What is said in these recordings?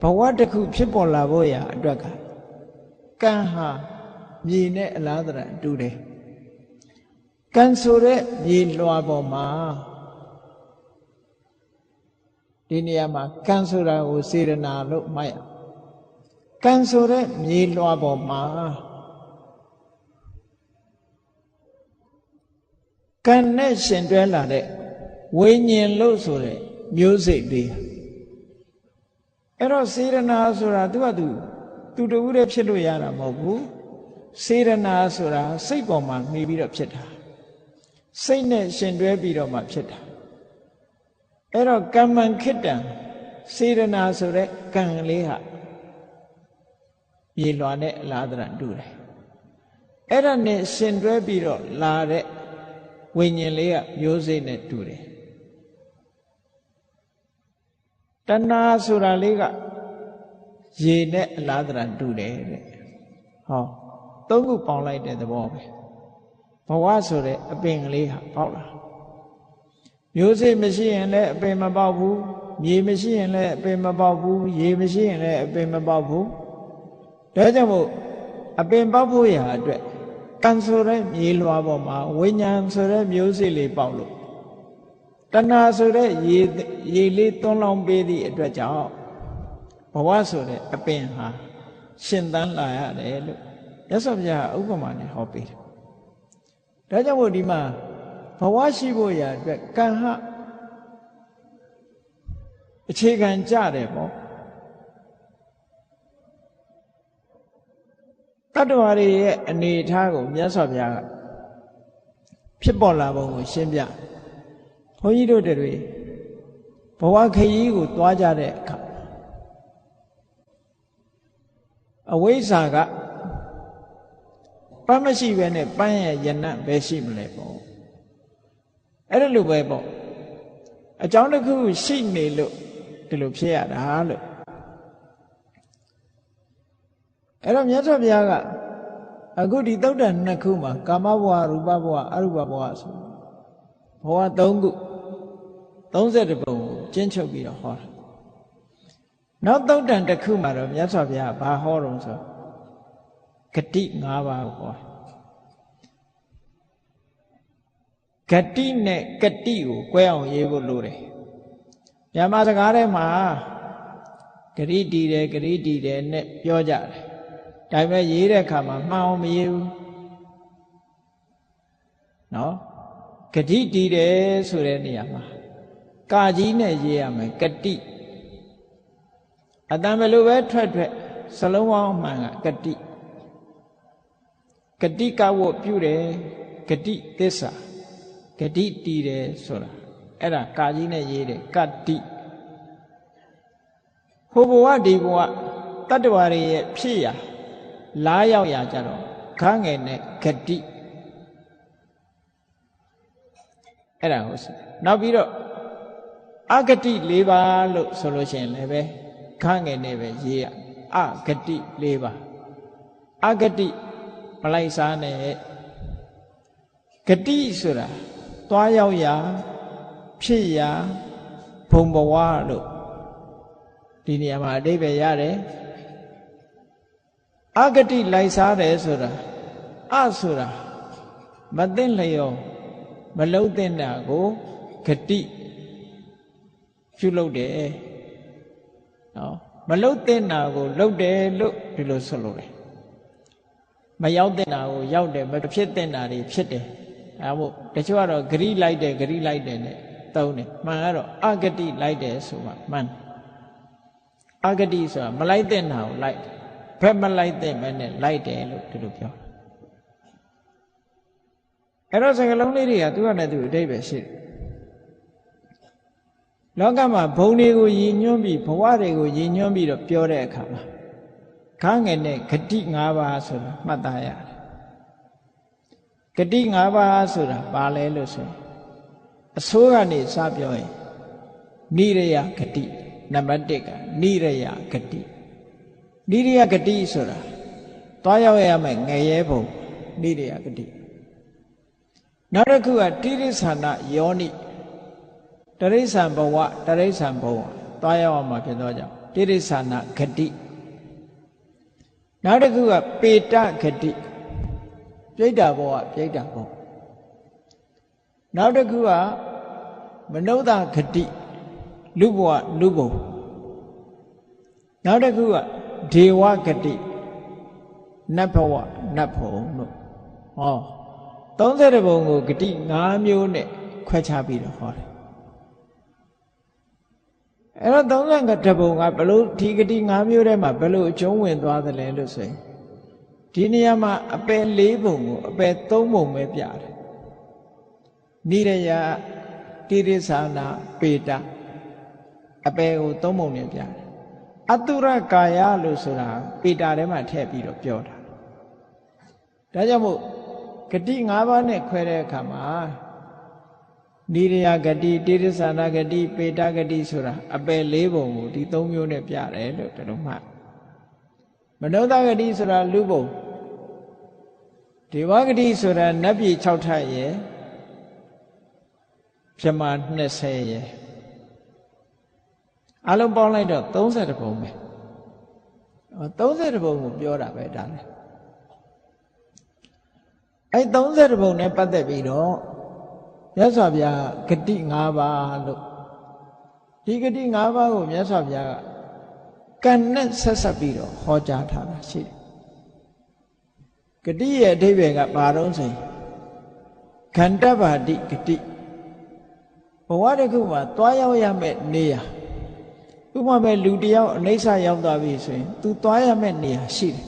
ဘဝတစ်ခုဖြစ်ပေါ်လာဖို့ရာအတွက်ကကံဟာမြေနဲ့အလားတရတူတယ်ကံဆိုတဲ့မြေလွှာပေါ်မှာဒီနေရာမှာကံဆိုတာကိုစေရနာလို့မှတ်ရကံဆိုတဲ့မြေလွှာပေါ်မှာကံနဲ့ရှင်တွဲလာတဲ့ဝိညာဉ်လို့ဆိုတဲ့မျိုးစိတ်တွေအဲ့တော့စေရနာဆိုတာသူတူတည်းဖြစ်လို့ရတာမဟုတ်ဘူးစေရနာဆိုတာစိတ်ပေါ်မှာမှီပြီးတော့ဖြစ်တာစိတ်နဲ့ရှင်တွဲပြီးတော့မှဖြစ်တာအဲ့တော့ကမ္မံခိတ္တံစေရနာဆိုတဲ့ကံလေးဟာမြေလွှာနဲ့အလားတရတူတယ်အဲ့ဒါနဲ့ရှင်တွဲပြီးတော့လာတဲ့ဝိညာဉ်လေးကမျိုးစိတ်နဲ့တူတယ်တဏှာဆိုတာလေးကရေနဲ့အလားတရတူတယ်တဲ့ဟောသုံးခုပေါင်းလိုက်တဲ့သဘောပဲဘဝဆိုတဲ့အပင်ကလေးဟာပေါက်လာမျိုးစိတ်မရှိရင်လည်းအပင်မပေါက်ဘူးမြေမရှိရင်လည်းအပင်မပေါက်ဘူးရေမရှိရင်လည်းအပင်မပေါက်ဘူးဒါကြောင့်မို့အပင်ပေါက်ဖို့ရာအတွက်ကံဆိုတဲ့မြေလွှာပေါ်မှာဝိညာဉ်ဆိုတဲ့မျိုးစိတ်လေးပေါက်လို့တဏှာဆိုတဲ့ရေလေးသွန်းလောင်းပေးသည့်အတွက်ကြောင့်ဘဝဆိုတဲ့အပင်ဟာရှင်သန်လာရတယ်လို့မြတ်စွာဘုရားဥပမာနဲ့ဟောပေးတယ်ဒါကြောင့်မို့ဒီမှာဘဝရှိဖို့ရာအတွက်ကံဟာအခြေခံကြတယ်ပေါ့တတ္တဝါတွေရဲ့အနေအထားကိုမြတ်စွာဘုရားကဖြစ်ပေါ်လာပုံကိုရှင်းပြဘုန်းကြီးတို့တွေဘဝခရီးကိုသွားကြတဲ့အခါအဝိဇ္ဇာကပန်းမရှိပဲနဲ့ပန်းရဲ့ယနံ့ပဲရှိမလဲပေါ့အဲ့ဒါလိုပဲပေါ့အကြောင်းတစ်ခုရှိနေလို့ဒီလိုဖြစ်ရတာလို့အဲ့တော့မြတ်စွာဘုရားကအခုဒီသုတ္တန်နှစ်ခုမှာကာမဘဝရူပဘဝအရူပဘဝဆိုဘဝ၃ခု32ပုံကိုကျင့်ချုပ်ပြီးတော့ဟောတာနောက်သုတ္တန်တစ်ခုမှာတော့မြတ်စွာဘုရားဘာဟောတုံးဆိုဂတိ၅ပါးကိုဟောဂတိနဲ့ကတိကို꿰အောင်ရေးဖို့လိုတယ်မြန်မာစကားထဲမှာဂတိတည်တယ်နဲ့ပြောကြတယ်ဒါပေမဲ့ရေးတဲ့အခါမှာမှန်အောင်မရေးဘူးနော်ဂတိတည်တယ်ဆိုတဲ့နေရာမှာကာကြီးနဲ့ရေးရမယ်ဂတိအတန်ဘယ်လိုပဲထွက်စလုံးပေါင်းမှန်ကဂတိကဝတ်ပြုတယ်ဂတိသစ္စာဂတိတည်တယ်ဆိုတာအဲ့ဒါကာကြီးနဲ့ရေးတယ်ကတိဟိုဘဝဒီဘဝတတ္တဝါတွေရဲ့ဖြစ်ရာလားရောက်ရာကြတော့ခန်းငယ်နဲ့ဂတိအဲ့ဒါဟုတ်စီနောက်ပြီးတော့အဂတိ၄ပါးလို့ဆိုလို့ရှိရင်လည်းပဲခန်းငယ်နဲ့ပဲရေးရအဂတိ၄ပါးအဂတိမလိုက်စားနဲ့ဂတိဆိုတာသွားရောက်ရာဖြစ်ရာဘုံဘဝလို့ဒီနေရာမှာအဓိပ္ပာယ်ရတယ်အဂတိလိုက်စားတယ်ဆိုတာဆိုတာမသိလျောမလုံးသိတာကိုဂတိပြုလုပ်တယ်နော်မလုံးသိတာကိုလုပ်တယ်လို့ဒီလိုဆိုလို့တယ်မရောက်တဲ့နာကိုရောက်တယ်မဖြစ်တဲ့နာတွေဖြစ်တယ်အဲမို့တချို့ကတော့ဂရိလိုက်တယ်နဲ့သုံးတယ်မှန်ကတော့အဂတိလိုက်တယ်ဆိုမှမှန်အဂတိဆိုတာမလိုက်တဲ့နာကိုလိုက်ဘက်မလိုက်တဲ့မဲနဲ့လိုက်တယ်လို့ဒီလိုပြောအဲ့တော့စကားလုံးလေးတွေကသူကနဲ့သူအဓိပ္ပာယ်ရှိတယ်လောကမှာဘုံတွေကိုရည်ညွှန်းပြီးဘဝတွေကိုရည်ညွှန်းပြီးတော့ပြောတဲ့အခါမှာခန်းငယ်နဲ့ဂတိ၅ပါးဆိုတာမှတ်သားရတယ်ဂတိ၅ပါးဆိုတာဘာလဲလို့ဆိုရင်အစိုးကနေစပြောရင်နိရယဂတိနံပါတ်1ကနိရယဂတိနိရယဂတိဆိုတာသွားရောက်ရမယ်ငရဲဘုံနိရယဂတိနောက်တစ်ခုကတိရိစ္ဆာနယောနိတရိစ္ဆာန်ဘဝတရိစ္ဆာန်ဘုံသွားရောက်မှာဖြစ်သောကြောင့် တိရိစ္ဆာနဂတိနောက်တစ်ခုကပေတဂတိပြိတ္တာဘောကပြိတ္တာဘောနောက်တစ်ခုကမနုဿဂတိလူဘဝလူဘုံနောက်တစ်ခုကဒေဝဂတိနတ်ဘဝနတ်ဘုံတို့ဟော30ဘုံကိုဂတိ5မျိုးနဲ့ခွဲခြားပြီးတော့ဟောတယ်အဲ့တော့32ဘုံကဘလို့ဒီဂတိ5မျိုးထဲမှာဘလို့အကျုံးဝင်သွားသလဲလို့ဆိုရင်ဒီနေရာမှာအပယ်4ဘုံကိုအပယ်3ဘုံပဲပြတယ်နိရယတိရိစ္ဆာနာပေတအပယ်ကို3ဘုံနဲ့ပြတယ်အတုရကာယလို့ဆိုတာပေတာထဲမှာထည့်ပြီးတော့ပြောတာဒါကြောင့်မို့ဂတိ5ပါးနဲ့ခွဲတဲ့အခါမှာနိရယဂတိတိရိစ္ဆာနာဂတိပေတဂတိဆိုတာအပယ်4ဘုံကိုဒီ3မျိုးနဲ့ပြတယ်လို့တို့မှမနုဿဂတိဆိုတာလူဘုံဒေဝဂတိဆိုတာနတ်ပြည်6ထပ်ရယ်ပြမ20ရယ်အလုံးပေါင်းလိုက်တော့30ဘုံပဲ30ဘုံကိုပြောတာပဲဒါလည်းအဲ့30ဘုံနဲ့ပတ်သက်ပြီးတော့မြတ်စွာဘုရားဂတိ5ပါးလို့ဒီဂတိ5ပါးကိုမြတ်စွာဘုရားကံနဲ့ဆက်ဆက်ပြီးတော့ဟောကြားထားတာရှိတယ်ဂတိရဲ့အဓိပ္ပာယ်ကဘာတော့ဆိုရင်ခန္ဓဗာတိဂတိဘဝတစ်ခုမှာတွားရောက်ရမယ့်နေရာဥပမာပဲလူတယောက်အနိစ္စရောက်သွားပြီဆိုရင် तू သွားရမယ့်နေရာရှိတယ်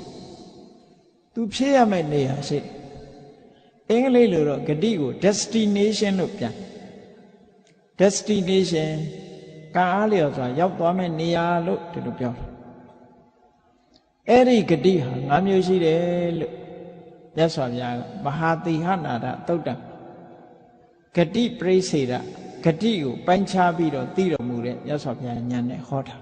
तू ဖြည့်ရမယ့်နေရာရှိတယ်အင်္ဂလိပ်လိုတော့ဂတိကို destination လို့ပြန် destination ကံအားလျော်စွာရောက်သွားမယ့်နေရာလို့ဒီလိုပြောတာအဲ့ဒီဂတိဟာ5မျိုးရှိတယ်လို့မြတ်စွာဘုရားကမဟာတိဟနာဒသုတ်တံဂတိပရိစ္ဆေဒဂတိကိုပိုင်းခြားပြီးတော့သိတော်မူတဲ့မြတ်စွာဘုရားဉာဏ်နဲ့ဟောတာ